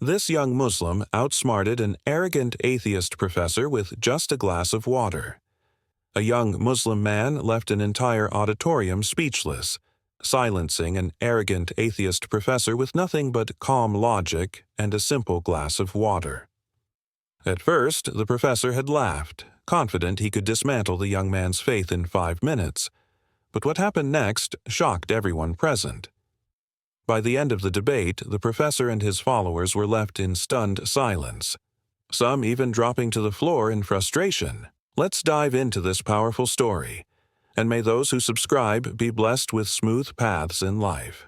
This young Muslim outsmarted an arrogant atheist professor with just a glass of water. A young Muslim man left an entire auditorium speechless, silencing an arrogant atheist professor with nothing but calm logic and a simple glass of water. At first, the professor had laughed, confident he could dismantle the young man's faith in 5 minutes. But what happened next shocked everyone present. By the end of the debate, the professor and his followers were left in stunned silence, some even dropping to the floor in frustration. Let's dive into this powerful story, and may those who subscribe be blessed with smooth paths in life.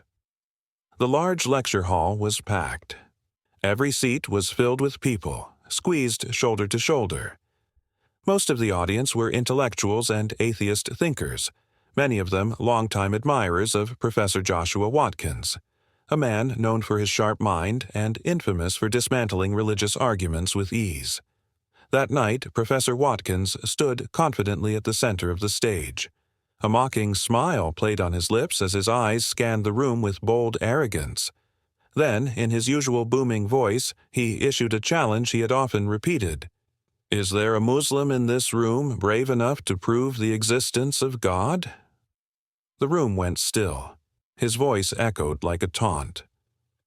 The large lecture hall was packed. Every seat was filled with people, squeezed shoulder to shoulder. Most of the audience were intellectuals and atheist thinkers, many of them longtime admirers of Professor Joshua Watkins, a man known for his sharp mind and infamous for dismantling religious arguments with ease. That night, Professor Watkins stood confidently at the center of the stage. A mocking smile played on his lips as his eyes scanned the room with bold arrogance. Then, in his usual booming voice, he issued a challenge he had often repeated. "Is there a Muslim in this room brave enough to prove the existence of God?" The room went still. His voice echoed like a taunt.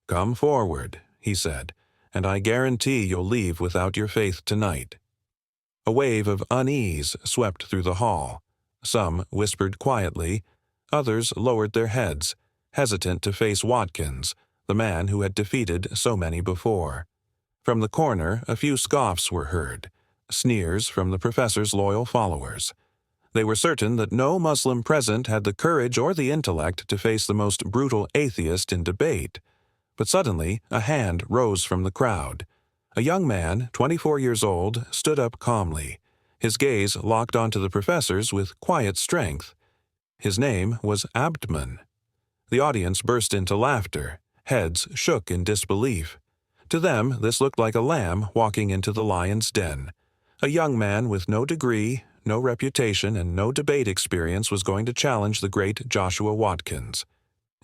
"Come forward," he said, "and I guarantee you'll leave without your faith tonight." A wave of unease swept through the hall. Some whispered quietly, others lowered their heads, hesitant to face Watkins, the man who had defeated so many before. From the corner, a few scoffs were heard, sneers from the professor's loyal followers. They were certain that no Muslim present had the courage or the intellect to face the most brutal atheist in debate. But suddenly, a hand rose from the crowd. A young man, 24 years old, stood up calmly, his gaze locked onto the professor's with quiet strength. His name was Abdman. The audience burst into laughter. Heads shook in disbelief. To them, this looked like a lamb walking into the lion's den. A young man with no degree, no reputation, and no debate experience was going to challenge the great Joshua Watkins.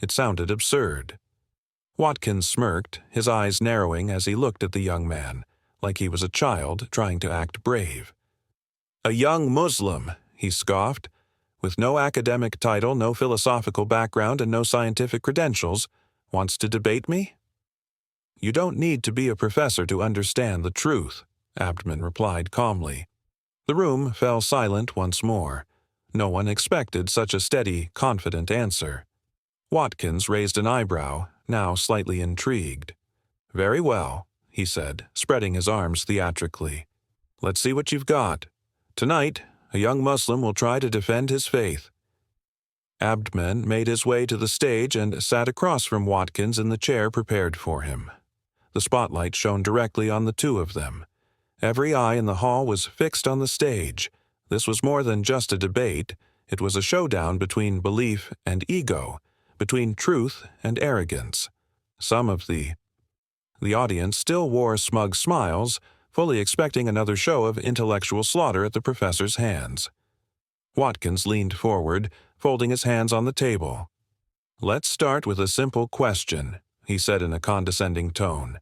It sounded absurd. Watkins smirked, his eyes narrowing as he looked at the young man, like he was a child trying to act brave. "A young Muslim," he scoffed, "with no academic title, no philosophical background, and no scientific credentials, wants to debate me?" "You don't need to be a professor to understand the truth," Abdman replied calmly. The room fell silent once more. No one expected such a steady, confident answer. Watkins raised an eyebrow, now slightly intrigued. "Very well," he said, spreading his arms theatrically. "Let's see what you've got. Tonight, a young Muslim will try to defend his faith." Abdman made his way to the stage and sat across from Watkins in the chair prepared for him. The spotlight shone directly on the two of them. Every eye in the hall was fixed on the stage. This was more than just a debate. It was a showdown between belief and ego, between truth and arrogance. Some of the audience still wore smug smiles, fully expecting another show of intellectual slaughter at the professor's hands. Watkins leaned forward, folding his hands on the table. "Let's start with a simple question," he said in a condescending tone.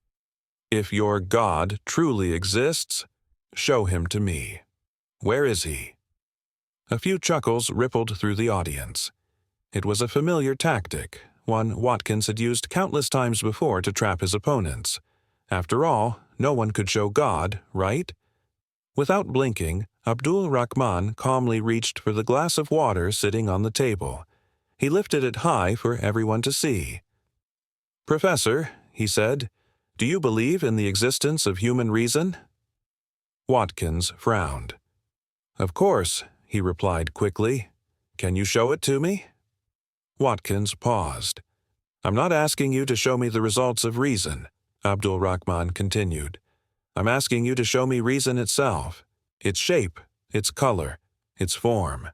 "If your God truly exists, show him to me. Where is he?" A few chuckles rippled through the audience. It was a familiar tactic, one Watkins had used countless times before to trap his opponents. After all, no one could show God, right? Without blinking, Abdul Rahman calmly reached for the glass of water sitting on the table. He lifted it high for everyone to see. "Professor," he said, "do you believe in the existence of human reason?" Watkins frowned. "Of course," he replied quickly. "Can you show it to me?" Watkins paused. "I'm not asking you to show me the results of reason," Abdul Rahman continued. "I'm asking you to show me reason itself, its shape, its color, its form."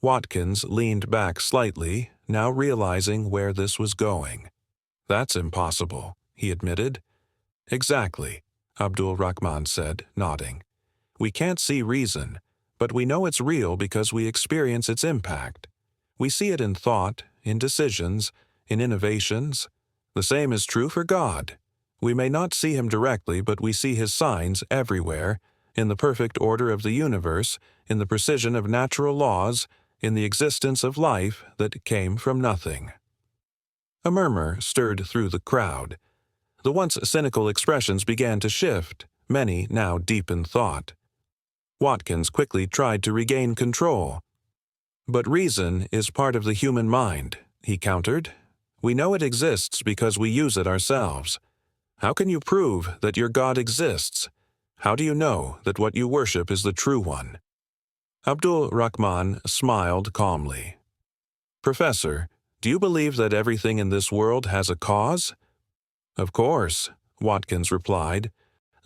Watkins leaned back slightly, now realizing where this was going. "That's impossible," he admitted. "Exactly," Abdul Rahman said, nodding. "We can't see reason, but we know it's real because we experience its impact. We see it in thought, in decisions, in innovations. The same is true for God. We may not see him directly, but we see his signs everywhere, in the perfect order of the universe, in the precision of natural laws, in the existence of life that came from nothing. A murmur stirred through the crowd. The once cynical expressions began to shift, many now deep in thought. Watkins quickly tried to regain control. "But reason is part of the human mind," he countered. "We know it exists because we use it ourselves. How can you prove that your God exists? How do you know that what you worship is the true one?" Abdul Rahman smiled calmly. "Professor, do you believe that everything in this world has a cause?" "Of course," Watkins replied.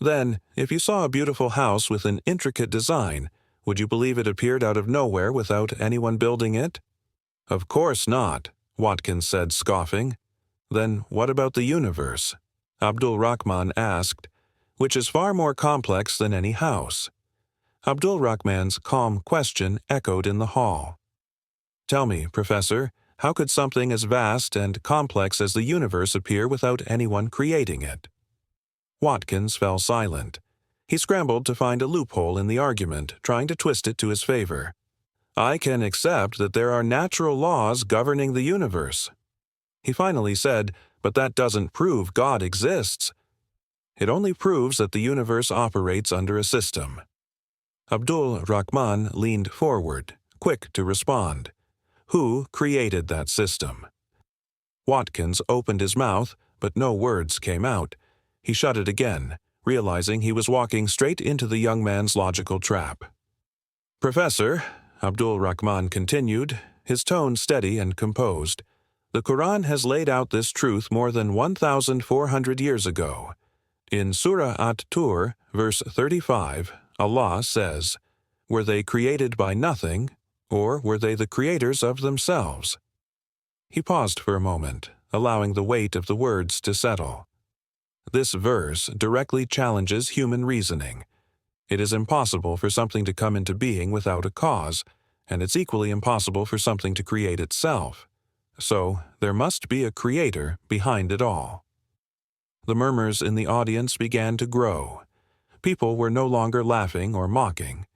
"Then, if you saw a beautiful house with an intricate design, would you believe it appeared out of nowhere without anyone building it?" "Of course not," Watkins said, scoffing. "Then what about the universe?" Abdul Rahman asked, "which is far more complex than any house." Abdul Rahman's calm question echoed in the hall. "Tell me, Professor, how could something as vast and complex as the universe appear without anyone creating it?" Watkins fell silent. He scrambled to find a loophole in the argument, trying to twist it to his favor. "I can accept that there are natural laws governing the universe," he finally said, "but that doesn't prove God exists. It only proves that the universe operates under a system." Abdul Rahman leaned forward, quick to respond. "Who created that system?" Watkins opened his mouth, but no words came out. He shut it again, realizing he was walking straight into the young man's logical trap. "Professor," Abdul Rahman continued, his tone steady and composed, "the Quran has laid out this truth more than 1,400 years ago. In Surah At-Tur, verse 35, Allah says, 'Were they created by nothing, or were they the creators of themselves?'" He paused for a moment, allowing the weight of the words to settle. This verse directly challenges human reasoning. It is impossible for something to come into being without a cause, and it's equally impossible for something to create itself. So, there must be a creator behind it all. The murmurs in the audience began to grow. People were no longer laughing or mocking.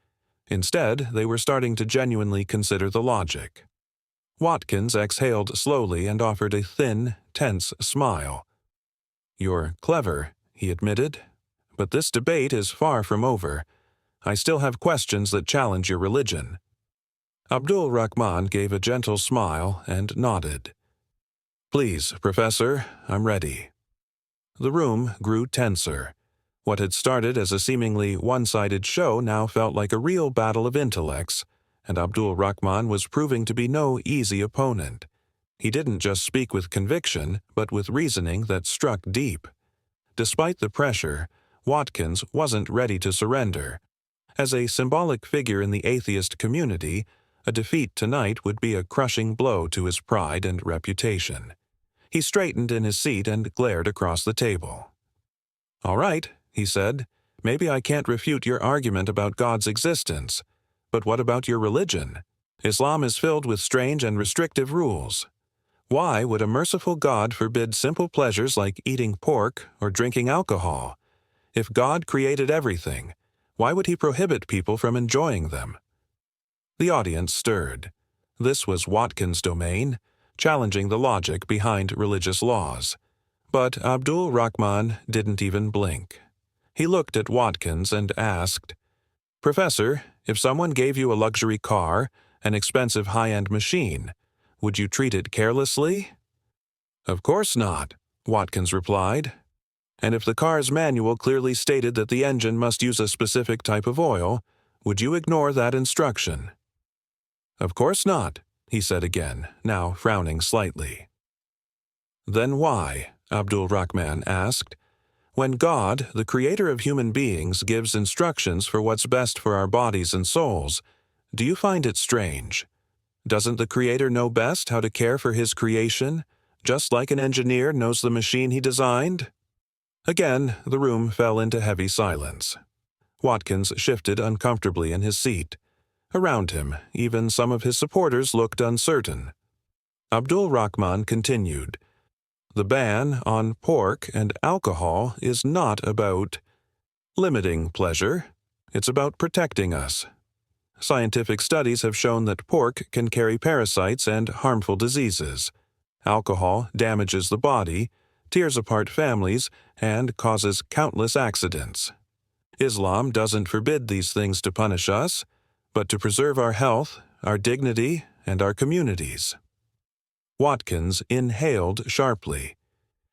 Instead, they were starting to genuinely consider the logic. Watkins exhaled slowly and offered a thin, tense smile. "You're clever," he admitted, "but this debate is far from over. I still have questions that challenge your religion." Abdul Rahman gave a gentle smile and nodded. "Please, Professor, I'm ready." The room grew tenser. What had started as a seemingly one-sided show now felt like a real battle of intellects, and Abdul Rahman was proving to be no easy opponent. He didn't just speak with conviction, but with reasoning that struck deep. Despite the pressure, Watkins wasn't ready to surrender. As a symbolic figure in the atheist community, a defeat tonight would be a crushing blow to his pride and reputation. He straightened in his seat and glared across the table. "All right," he said, "maybe I can't refute your argument about God's existence. But what about your religion? Islam is filled with strange and restrictive rules. Why would a merciful God forbid simple pleasures like eating pork or drinking alcohol? If God created everything, why would he prohibit people from enjoying them?" The audience stirred. This was Watkins' domain, challenging the logic behind religious laws. But Abdul Rahman didn't even blink. He looked at Watkins and asked, "Professor, if someone gave you a luxury car, an expensive high-end machine, would you treat it carelessly?" "Of course not," Watkins replied. "And if the car's manual clearly stated that the engine must use a specific type of oil, would you ignore that instruction?" "Of course not," he said again, now frowning slightly. "Then why?" Abdul Rahman asked. "When God, the creator of human beings, gives instructions for what's best for our bodies and souls, do you find it strange? Doesn't the creator know best how to care for his creation, just like an engineer knows the machine he designed?" Again, the room fell into heavy silence. Watkins shifted uncomfortably in his seat. Around him, even some of his supporters looked uncertain. Abdul Rahman continued, The ban on pork and alcohol is not about limiting pleasure. It's about protecting us. Scientific studies have shown that pork can carry parasites and harmful diseases. Alcohol damages the body, tears apart families, and causes countless accidents. Islam doesn't forbid these things to punish us, but to preserve our health, our dignity, and our communities. Watkins inhaled sharply.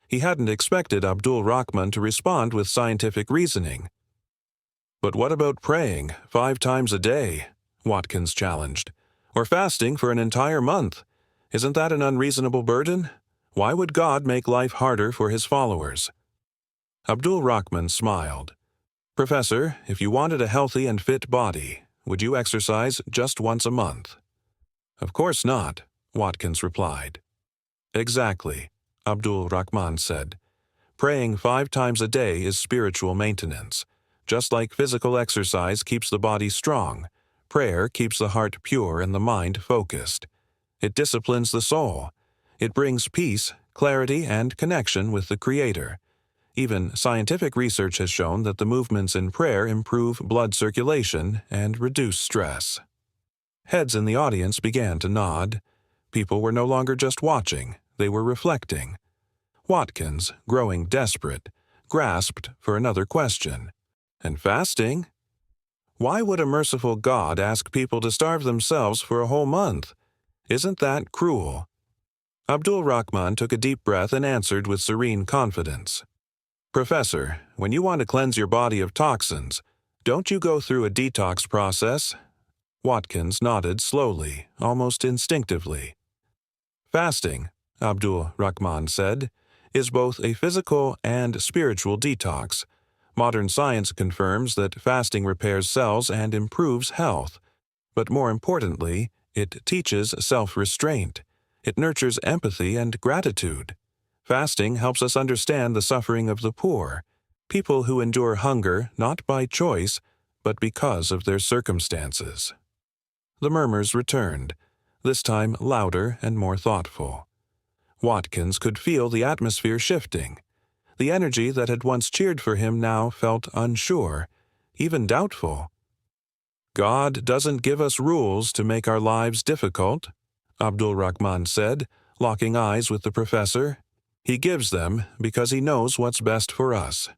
He hadn't expected Abdul Rahman to respond with scientific reasoning. "But what about praying 5 times a day?" Watkins challenged. "Or fasting for an entire month? Isn't that an unreasonable burden? Why would God make life harder for his followers?" Abdul Rahman smiled. "Professor, if you wanted a healthy and fit body, would you exercise just once a month?" "Of course not," Watkins replied. "Exactly," Abdul Rahman said. "Praying 5 times a day is spiritual maintenance. Just like physical exercise keeps the body strong, prayer keeps the heart pure and the mind focused. It disciplines the soul. It brings peace, clarity, and connection with the Creator. Even scientific research has shown that the movements in prayer improve blood circulation and reduce stress." Heads in the audience began to nod. People were no longer just watching, they were reflecting. Watkins, growing desperate, grasped for another question. "And fasting? Why would a merciful God ask people to starve themselves for a whole month? Isn't that cruel?" Abdul Rahman took a deep breath and answered with serene confidence. "Professor, when you want to cleanse your body of toxins, don't you go through a detox process?" Watkins nodded slowly, almost instinctively. "Fasting," Abdul Rahman said, "is both a physical and spiritual detox. Modern science confirms that fasting repairs cells and improves health. But more importantly, it teaches self-restraint. It nurtures empathy and gratitude. Fasting helps us understand the suffering of the poor, people who endure hunger not by choice, but because of their circumstances." The murmurs returned, this time louder and more thoughtful. Watkins could feel the atmosphere shifting. The energy that had once cheered for him now felt unsure, even doubtful. "God doesn't give us rules to make our lives difficult," Abdul Rahman said, locking eyes with the professor. "He gives them because he knows what's best for us."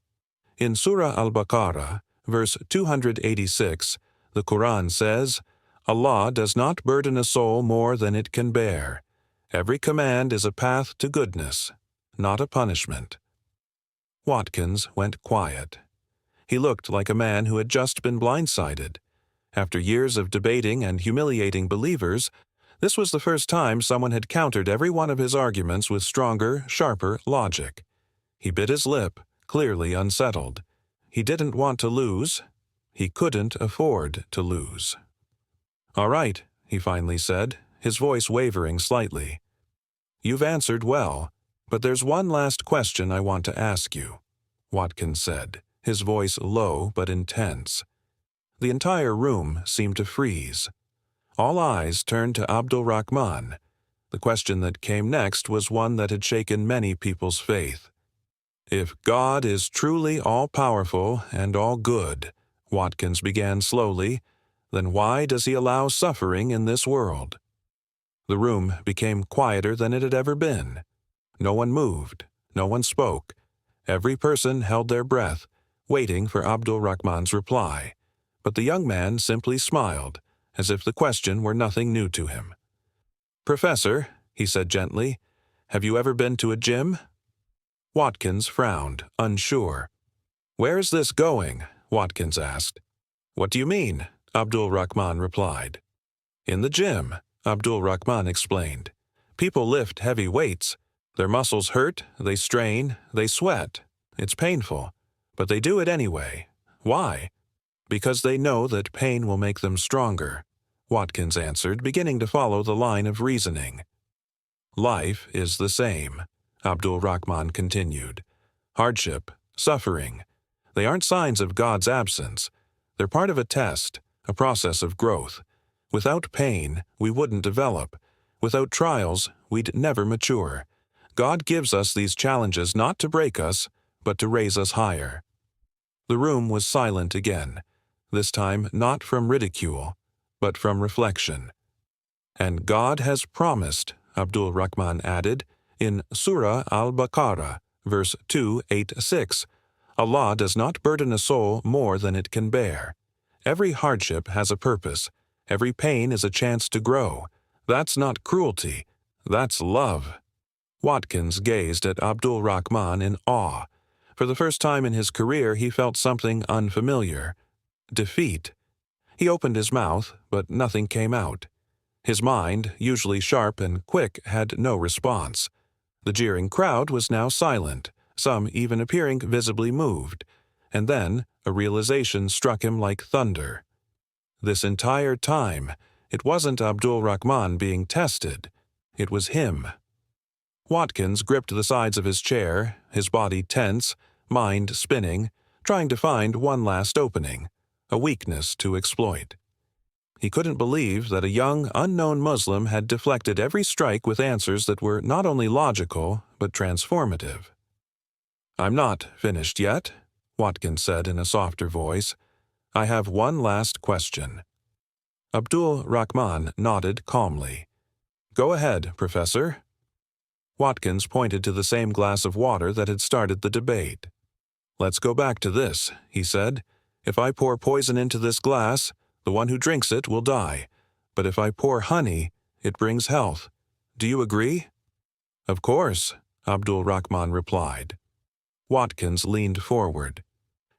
In Surah Al-Baqarah, verse 286, the Quran says, "Allah does not burden a soul more than it can bear. Every command is a path to goodness, not a punishment." Watkins went quiet. He looked like a man who had just been blindsided. After years of debating and humiliating believers, this was the first time someone had countered every one of his arguments with stronger, sharper logic. He bit his lip, clearly unsettled. He didn't want to lose. He couldn't afford to lose. "All right," he finally said, his voice wavering slightly. "You've answered well, but there's one last question I want to ask you," Watkins said, his voice low but intense. The entire room seemed to freeze. All eyes turned to Abdul Rahman. The question that came next was one that had shaken many people's faith. "If God is truly all-powerful and all-good," Watkins began slowly, "then why does he allow suffering in this world?" The room became quieter than it had ever been. No one moved, no one spoke. Every person held their breath, waiting for Abdul Rahman's reply. But the young man simply smiled, as if the question were nothing new to him. "Professor," he said gently, "have you ever been to a gym?" Watkins frowned, unsure. "Where is this going?" Watkins asked. "What do you mean?" Abdul Rahman replied. "In the gym," Abdul Rahman explained. "People lift heavy weights. Their muscles hurt, they strain, they sweat. It's painful, but they do it anyway. Why? Because they know that pain will make them stronger," Watkins answered, beginning to follow the line of reasoning. "Life is the same," Abdul Rahman continued. "Hardship, suffering, they aren't signs of God's absence. They're part of a test, a process of growth. Without pain, we wouldn't develop. Without trials, we'd never mature. God gives us these challenges not to break us, but to raise us higher." The room was silent again, this time not from ridicule, but from reflection. "And God has promised," Abdul Rahman added, in Surah Al-Baqarah, verse 286, "Allah does not burden a soul more than it can bear. Every hardship has a purpose. Every pain is a chance to grow. That's not cruelty. That's love." Watkins gazed at Abdul Rahman in awe. For the first time in his career, he felt something unfamiliar. Defeat. He opened his mouth, but nothing came out. His mind, usually sharp and quick, had no response. The jeering crowd was now silent, some even appearing visibly moved. And then a realization struck him like thunder. This entire time, it wasn't Abdul Rahman being tested. It was him. Watkins gripped the sides of his chair, his body tense, mind spinning, trying to find one last opening, a weakness to exploit. He couldn't believe that a young, unknown Muslim had deflected every strike with answers that were not only logical, but transformative. "I'm not finished yet," Watkins said in a softer voice. "I have one last question." Abdul Rahman nodded calmly. "Go ahead, Professor." Watkins pointed to the same glass of water that had started the debate. "Let's go back to this," he said. "If I pour poison into this glass, the one who drinks it will die. But if I pour honey, it brings health. Do you agree?" "Of course," Abdul Rahman replied. Watkins leaned forward.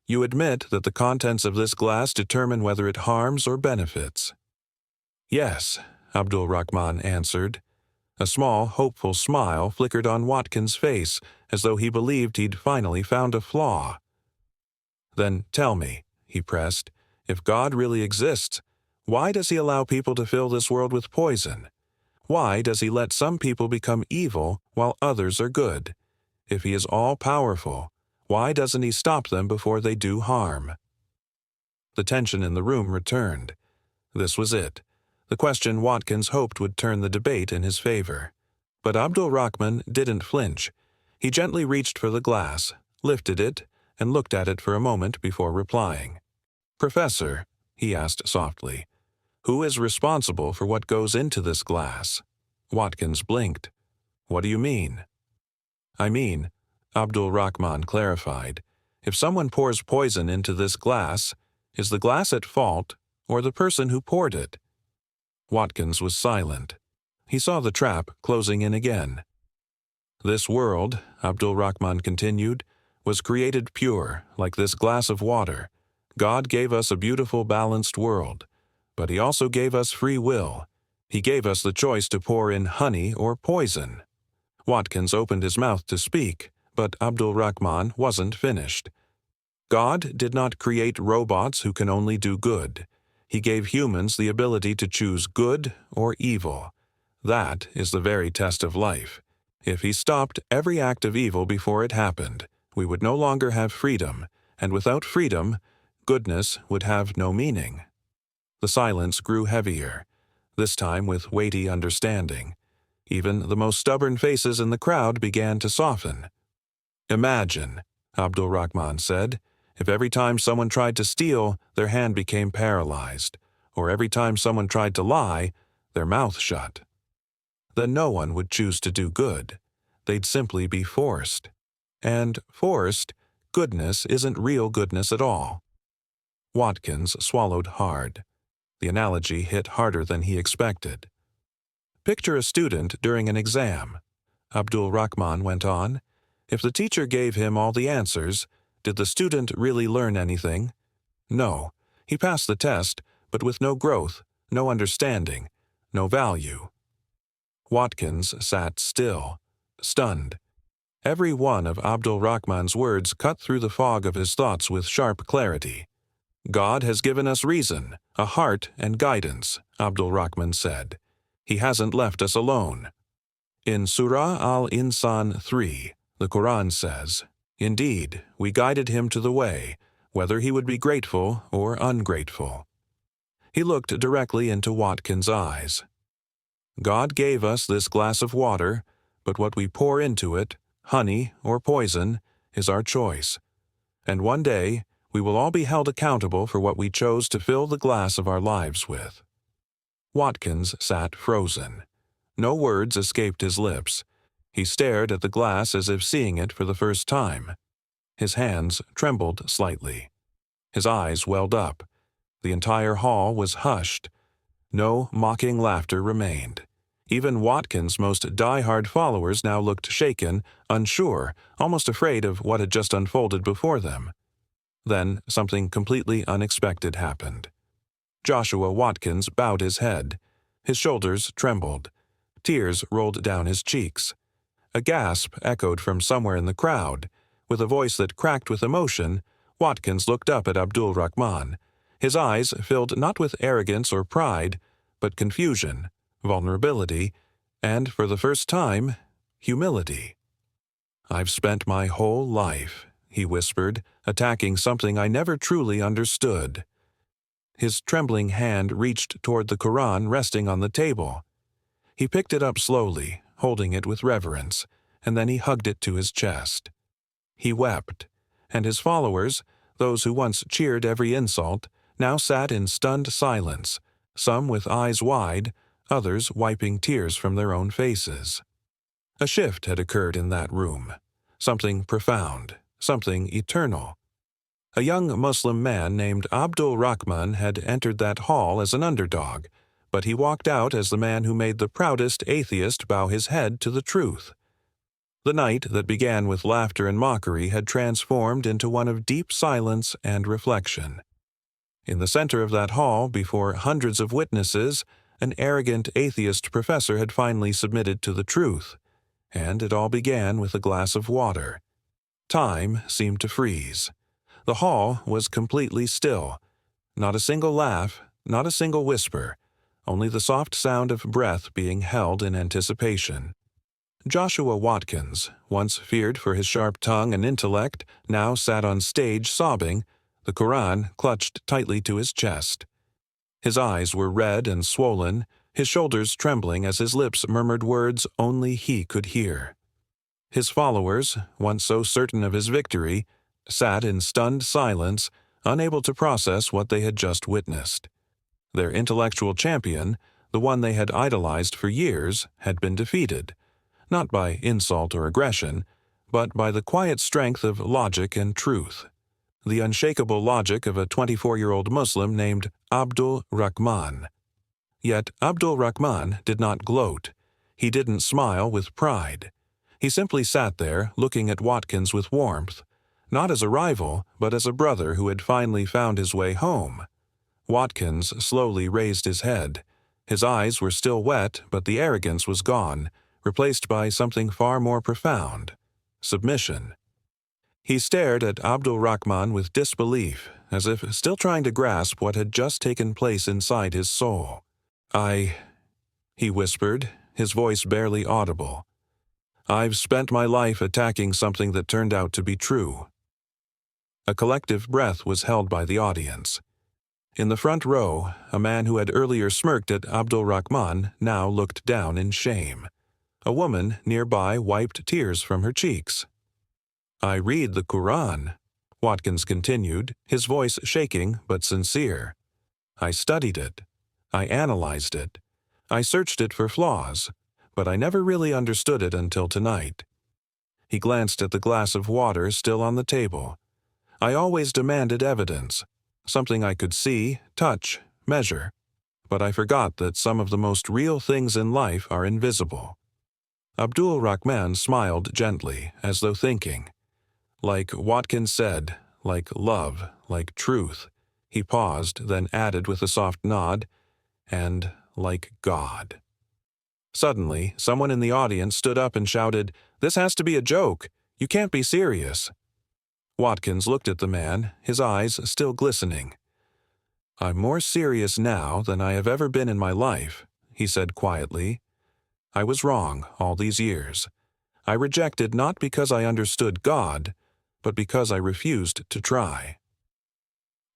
"You admit that the contents of this glass determine whether it harms or benefits?" "Yes," Abdul Rahman answered. A small, hopeful smile flickered on Watkins' face, as though he believed he'd finally found a flaw. "Then tell me," he pressed, "if God really exists, why does he allow people to fill this world with poison? Why does he let some people become evil while others are good? If he is all-powerful, why doesn't he stop them before they do harm?" The tension in the room returned. This was it, the question Watkins hoped would turn the debate in his favor. But Abdul Rahman didn't flinch. He gently reached for the glass, lifted it, and looked at it for a moment before replying. "Professor," he asked softly, "who is responsible for what goes into this glass?" Watkins blinked. "What do you mean?" "I mean," Abdul Rahman clarified, "if someone pours poison into this glass, is the glass at fault or the person who poured it?" Watkins was silent. He saw the trap closing in again. "This world," Abdul Rahman continued, "was created pure, like this glass of water. God gave us a beautiful, balanced world, but he also gave us free will. He gave us the choice to pour in honey or poison." Watkins opened his mouth to speak, but Abdul Rahman wasn't finished. "God did not create robots who can only do good. He gave humans the ability to choose good or evil. That is the very test of life. If he stopped every act of evil before it happened, we would no longer have freedom, and without freedom, goodness would have no meaning." The silence grew heavier, this time with weighty understanding. Even the most stubborn faces in the crowd began to soften. "Imagine," Abdul Rahman said, "if every time someone tried to steal, their hand became paralyzed, or every time someone tried to lie, their mouth shut. Then no one would choose to do good. They'd simply be forced. And forced, goodness isn't real goodness at all." Watkins swallowed hard. The analogy hit harder than he expected. "Picture a student during an exam," Abdul Rahman went on. "If the teacher gave him all the answers, did the student really learn anything? No. He passed the test, but with no growth, no understanding, no value." Watkins sat still, stunned. Every one of Abdul Rahman's words cut through the fog of his thoughts with sharp clarity. "God has given us reason, a heart, and guidance," Abdul Rahman said. "He hasn't left us alone." In Surah Al-Insan 3, the Quran says, "Indeed, we guided him to the way, whether he would be grateful or ungrateful." He looked directly into Watkins' eyes. "God gave us this glass of water, but what we pour into it, honey or poison, is our choice. And one day, we will all be held accountable for what we chose to fill the glass of our lives with. Watkins sat frozen. No words escaped his lips. He stared at the glass as if seeing it for the first time. His hands trembled slightly. His eyes welled up. The entire hall was hushed. No mocking laughter remained. Even Watkins' most die-hard followers now looked shaken, unsure, almost afraid of what had just unfolded before them. Then something completely unexpected happened. Joshua Watkins bowed his head. His shoulders trembled. Tears rolled down his cheeks. A gasp echoed from somewhere in the crowd. With a voice that cracked with emotion, Watkins looked up at Abdul Rahman. His eyes filled not with arrogance or pride, but confusion, vulnerability, and, for the first time, humility. "I've spent my whole life," he whispered, attacking something I never truly understood. His trembling hand reached toward the Quran resting on the table. He picked it up slowly, holding it with reverence, and then he hugged it to his chest. He wept, and his followers, those who once cheered every insult, now sat in stunned silence, some with eyes wide, others wiping tears from their own faces. A shift had occurred in that room, something profound, something eternal. A young Muslim man named Abdul Rahman had entered that hall as an underdog, but he walked out as the man who made the proudest atheist bow his head to the truth. The night that began with laughter and mockery had transformed into one of deep silence and reflection. In the center of that hall, before hundreds of witnesses, an arrogant atheist professor had finally submitted to the truth, and it all began with a glass of water. Time seemed to freeze. The hall was completely still. Not a single laugh, not a single whisper, only the soft sound of breath being held in anticipation. Joshua Watkins, once feared for his sharp tongue and intellect, now sat on stage sobbing, the Quran clutched tightly to his chest. His eyes were red and swollen, his shoulders trembling as his lips murmured words only he could hear. His followers, once so certain of his victory, sat in stunned silence, unable to process what they had just witnessed. Their intellectual champion, the one they had idolized for years, had been defeated, not by insult or aggression, but by the quiet strength of logic and truth, the unshakable logic of a 24-year-old Muslim named Abdul Rahman. Yet Abdul Rahman did not gloat. He didn't smile with pride. He simply sat there, looking at Watkins with warmth, not as a rival, but as a brother who had finally found his way home. Watkins slowly raised his head. His eyes were still wet, but the arrogance was gone, replaced by something far more profound: submission. He stared at Abdul Rahman with disbelief, as if still trying to grasp what had just taken place inside his soul. He whispered, his voice barely audible. "I've spent my life attacking something that turned out to be true." A collective breath was held by the audience. In the front row, a man who had earlier smirked at Abdul Rahman now looked down in shame. A woman nearby wiped tears from her cheeks. "I read the Quran," Watkins continued, his voice shaking but sincere. "I studied it. I analyzed it. I searched it for flaws, but I never really understood it until tonight." He glanced at the glass of water still on the table. "I always demanded evidence, something I could see, touch, measure, but I forgot that some of the most real things in life are invisible." Abdul Rahman smiled gently, as though thinking. "Like Watkins said, like love, like truth." He paused, then added with a soft nod, "and like God." Suddenly, someone in the audience stood up and shouted, "This has to be a joke. You can't be serious." Watkins looked at the man, his eyes still glistening. "I'm more serious now than I have ever been in my life," he said quietly. "I was wrong all these years. I rejected not because I understood God, but because I refused to try."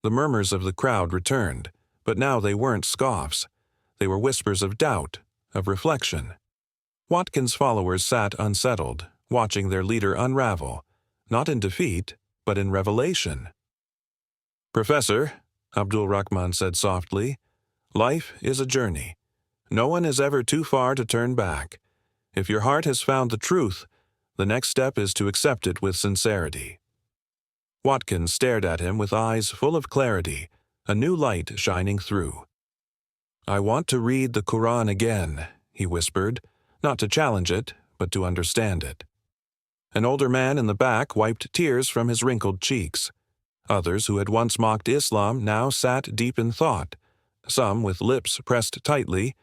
The murmurs of the crowd returned, but now they weren't scoffs. They were whispers of doubt, of reflection. Watkins' followers sat unsettled, watching their leader unravel, not in defeat, but in revelation. "Professor," Abdul Rahman said softly, "life is a journey. No one is ever too far to turn back. If your heart has found the truth, the next step is to accept it with sincerity." Watkins stared at him with eyes full of clarity, a new light shining through. "I want to read the Quran again," he whispered, not to challenge it, but to understand it. An older man in the back wiped tears from his wrinkled cheeks. Others who had once mocked Islam now sat deep in thought, some with lips pressed tightly,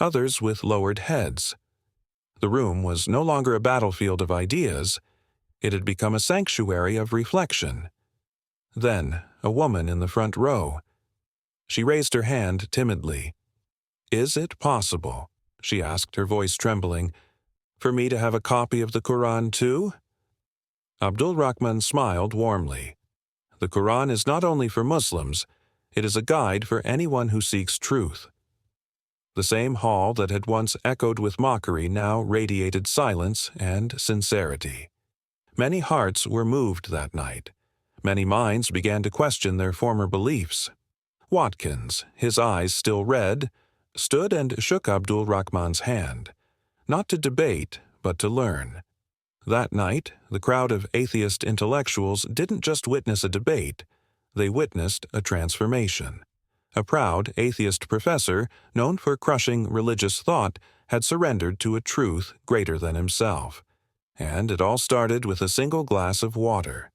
others with lowered heads. The room was no longer a battlefield of ideas. It had become a sanctuary of reflection. Then, a woman in the front row. She raised her hand timidly. "Is it possible," she asked, her voice trembling, "for me to have a copy of the Quran too?" Abdul Rahman smiled warmly. "The Quran is not only for Muslims, it is a guide for anyone who seeks truth." The same hall that had once echoed with mockery now radiated silence and sincerity. Many hearts were moved that night. Many minds began to question their former beliefs. Watkins, his eyes still red, stood and shook Abdul Rahman's hand, not to debate, but to learn. That night, the crowd of atheist intellectuals didn't just witness a debate, they witnessed a transformation. A proud atheist professor, known for crushing religious thought, had surrendered to a truth greater than himself. And it all started with a single glass of water.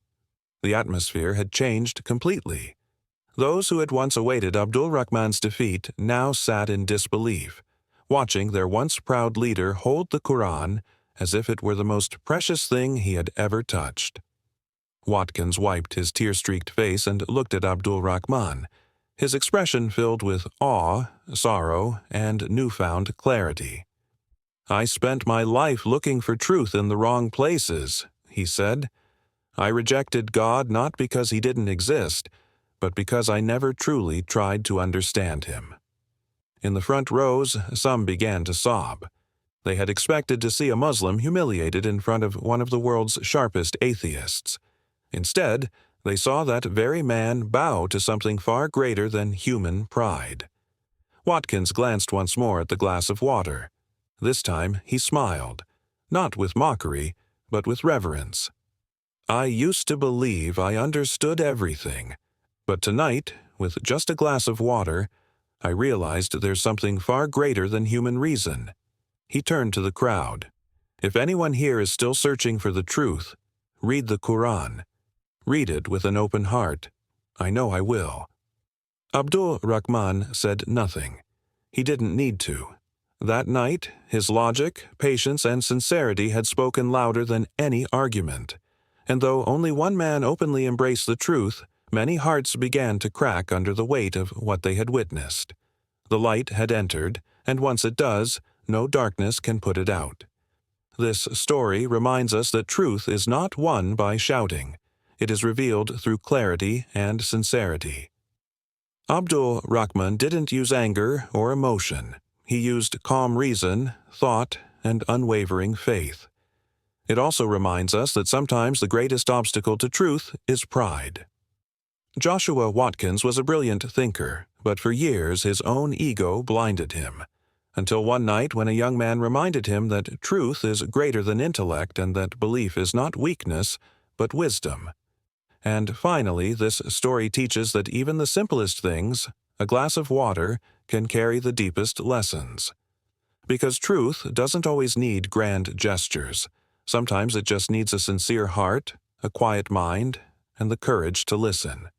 The atmosphere had changed completely. Those who had once awaited Abdul Rahman's defeat now sat in disbelief, watching their once proud leader hold the Quran as if it were the most precious thing he had ever touched. Watkins wiped his tear-streaked face and looked at Abdul Rahman, his expression filled with awe, sorrow, and newfound clarity. "I spent my life looking for truth in the wrong places," he said. "I rejected God not because he didn't exist, but because I never truly tried to understand him." In the front rows, some began to sob. They had expected to see a Muslim humiliated in front of one of the world's sharpest atheists. Instead, they saw that very man bow to something far greater than human pride. Watkins glanced once more at the glass of water. This time he smiled, not with mockery, but with reverence. "I used to believe I understood everything, but tonight, with just a glass of water, I realized there's something far greater than human reason." He turned to the crowd. "If anyone here is still searching for the truth, read the Quran. Read it with an open heart. I know I will." Abdul Rahman said nothing. He didn't need to. That night, his logic, patience, and sincerity had spoken louder than any argument. And though only one man openly embraced the truth, many hearts began to crack under the weight of what they had witnessed. The light had entered, and once it does, no darkness can put it out. This story reminds us that truth is not won by shouting. It is revealed through clarity and sincerity. Abdul Rahman didn't use anger or emotion. He used calm reason, thought, and unwavering faith. It also reminds us that sometimes the greatest obstacle to truth is pride. Joshua Watkins was a brilliant thinker, but for years his own ego blinded him. Until one night when a young man reminded him that truth is greater than intellect and that belief is not weakness, but wisdom. And finally, this story teaches that even the simplest things, a glass of water, can carry the deepest lessons. Because truth doesn't always need grand gestures. Sometimes it just needs a sincere heart, a quiet mind, and the courage to listen.